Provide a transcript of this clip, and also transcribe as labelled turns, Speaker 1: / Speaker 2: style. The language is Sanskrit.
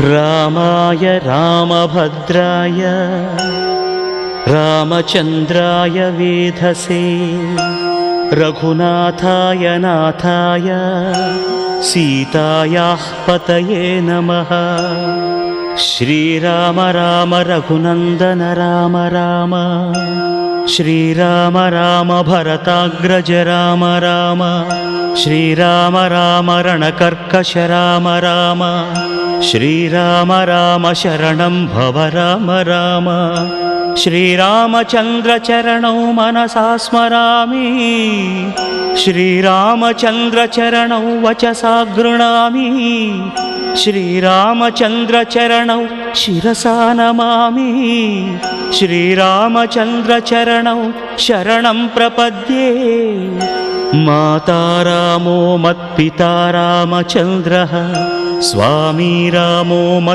Speaker 1: रामाय रामभद्राय रामचन्द्राय वेधसे रघुनाथाय नाथाय सीतायाः पतये नमः। श्रीराम राम रघुनन्दन राम राम श्रीराम राम भरताग्रज राम राम श्रीराम राम रणकर्कश राम राम श्रीराम राम शरणं भव राम राम। श्रीरामचन्द्र चरणौ मनसा स्मरामि श्रीरामचन्द्र चरणौ वचसा गृह्णामि श्रीरामचन्द्र चरणौ शिरसा नमामि श्रीरामचन्द्र चरणौ शरणं प्रपद्ये। माता रामो मत्पिता रामचन्द्रः स्वामी रामो मत्